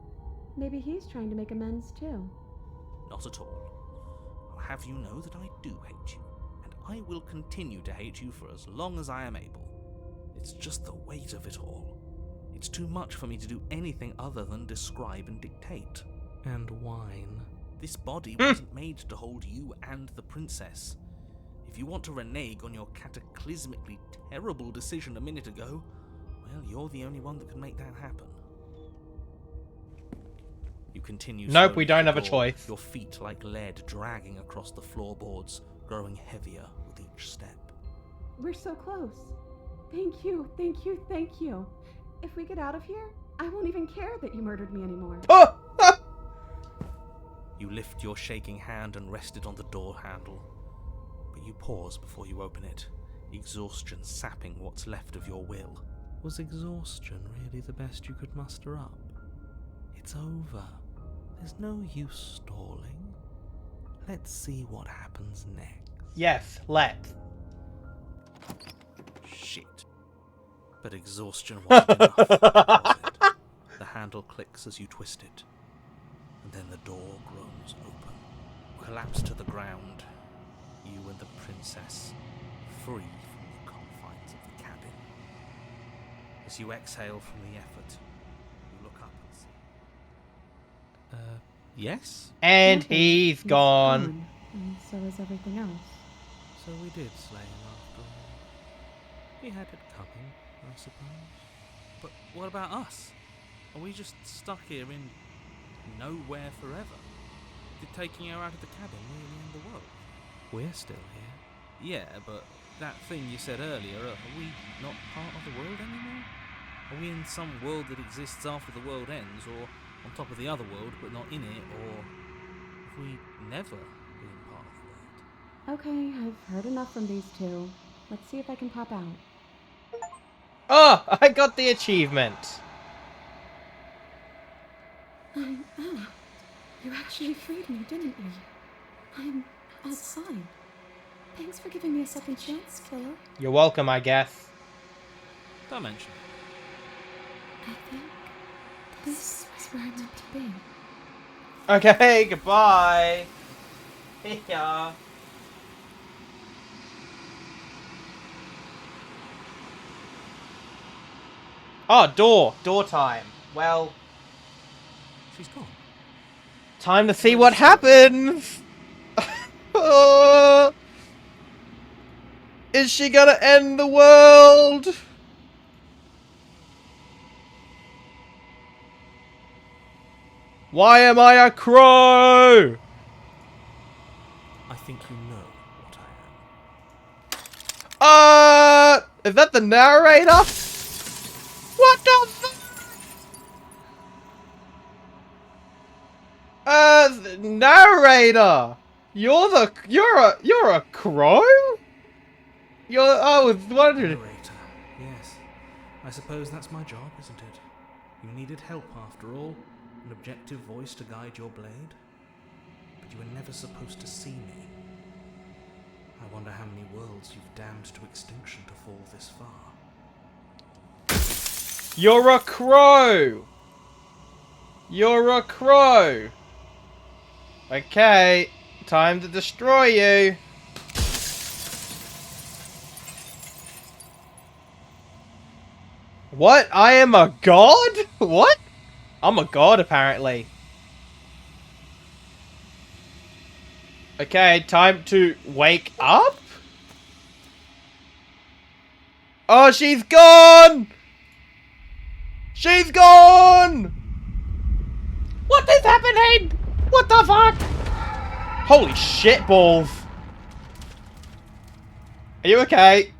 Maybe he's trying to make amends too. Not at all. I'll have you know that I do hate you, and I will continue to hate you for as long as I am able. It's just the weight of it all. It's too much for me to do anything other than describe and dictate. And whine. This body wasn't made to hold you and the princess. If you want to renege on your cataclysmically terrible decision a minute ago, well, you're the only one that can make that happen. You continue. Nope, we slowly don't to have a the door, choice. Your feet like lead dragging across the floorboards, growing heavier with each step. We're so close. Thank you, thank you, thank you. If we get out of here, I won't even care that you murdered me anymore. You lift your shaking hand and rest it on the door handle, but you pause before you open it, exhaustion sapping what's left of your will. Was exhaustion really the best you could muster up? It's over. There's no use stalling. Let's see what happens next. Yes, let's. Shit. But exhaustion wasn't enough, was it? The handle clicks as you twist it, and then the door groans open. You collapse to the ground, you and the princess, free from the confines of the cabin. As you exhale from the effort, you look up and see... yes? And Nothing. he's gone. And so is everything else. So we did slay him after all. We had it coming, I suppose. But what about us? Are we just stuck here in nowhere forever? Did taking her out of the cabin really end the world? We're still here. Yeah, but that thing you said earlier, are we not part of the world anymore? Are we in some world that exists after the world ends, or on top of the other world but not in it, or have we never been part of the world? Okay, I've heard enough from these two. Let's see if I can pop out. Oh, I got the achievement. I'm out. You actually freed me, didn't you? I'm outside. Thanks for giving me a second chance, killer. You're welcome, I guess. Dimension. I think this is where I'm meant to be. Okay, goodbye. Yeah. Oh, door time. Well, She's gone. time to see what happens. Is she gonna end the world? Why am I a crow? I think you know what I am. Is that the narrator? What the narrator. You're a crow? I was wondering. Narrator. Yes. I suppose that's my job, isn't it? You needed help after all. An objective voice to guide your blade. But you were never supposed to see me. I wonder how many worlds you've damned to extinction to fall this far. You're a crow. You're a crow. Okay, time to destroy you. What? I am a god? What? I'm a god, apparently. Okay, time to wake up? Oh, she's gone! She's gone! What is happening? What the fuck? Holy shit balls. Are you okay?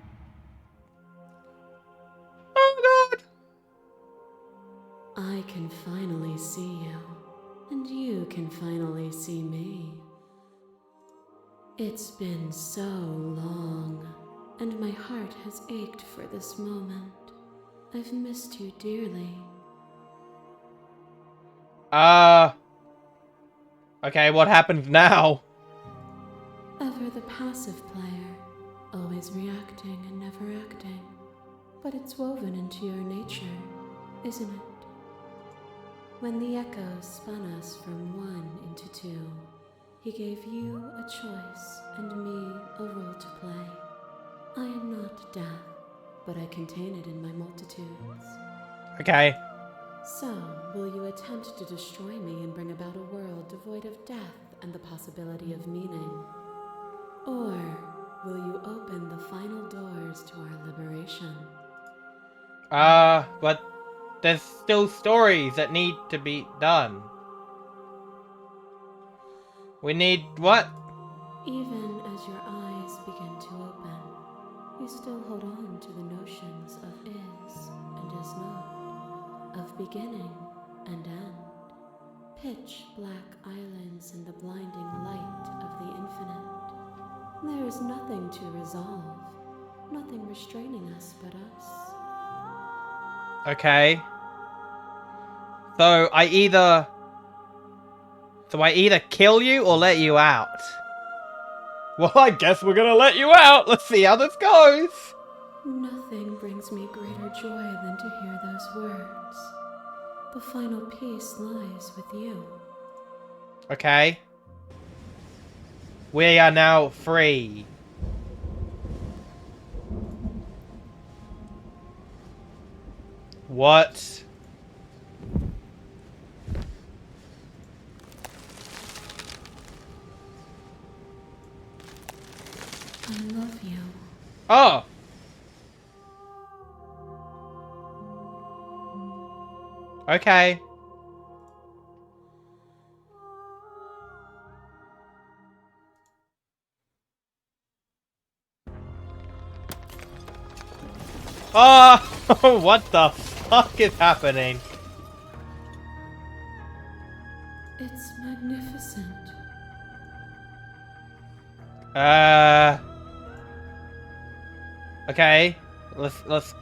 Oh god. I can finally see you, and you can finally see me. It's been so long, and my heart has ached for this moment. I've missed you dearly. Okay, what happens now? Ever the passive player, always reacting and never acting. But it's woven into your nature, isn't it? When the echo spun us from one into two, he gave you a choice and me a role to play. I am not death, but I contain it in my multitudes. Okay. So, will you attempt to destroy me and bring about a world devoid of death and the possibility of meaning? Or will you open the final doors to our liberation? But there's still stories that need to be done. We need what? Even as your eyes begin to open, you still hold on to the notions of is and is not, of beginning and end, pitch black islands in the blinding light of the infinite. There is nothing to resolve, nothing restraining us but us. Okay. So I either kill you or let you out. Well, I guess we're gonna let you out. Let's see how this goes. Nothing brings me greater joy than to hear those words. The final peace lies with you. Okay. We are now free. What? I love you. Oh. Okay. Oh, what the fuck is happening? It's magnificent. Okay. Let's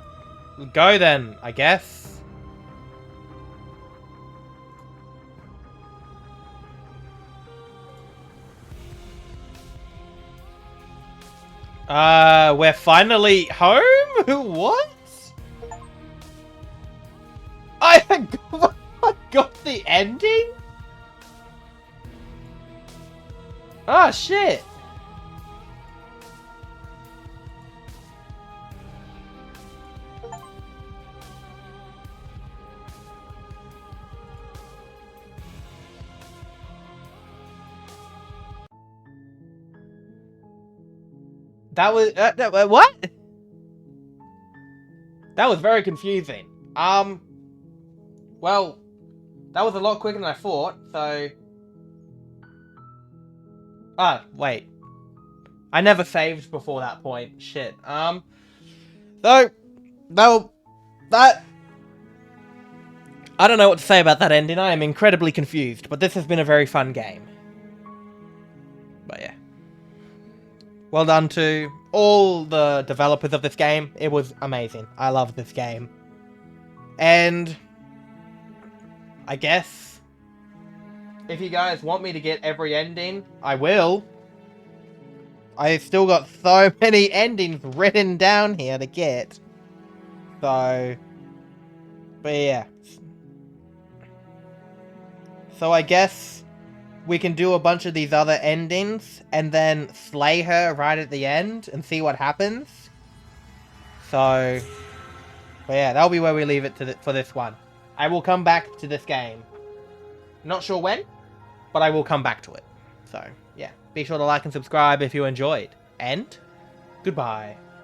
go then, I guess. We're finally home? What? I got the ending? Oh, shit. That was what? That was very confusing. Well, that was a lot quicker than I thought. So, wait, I never saved before that point. Shit. So, that I don't know what to say about that ending. I am incredibly confused. But this has been a very fun game. But yeah. Well done to all the developers of this game. It was amazing. I love this game. And I guess if you guys want me to get every ending, I will. I've still got so many endings written down here to get. So, but yeah. So I guess we can do a bunch of these other endings and then slay her right at the end and see what happens. So, but yeah, that'll be where we leave it for this one. I will come back to this game. Not sure when, but I will come back to it. So, yeah. Be sure to like and subscribe if you enjoyed. And goodbye.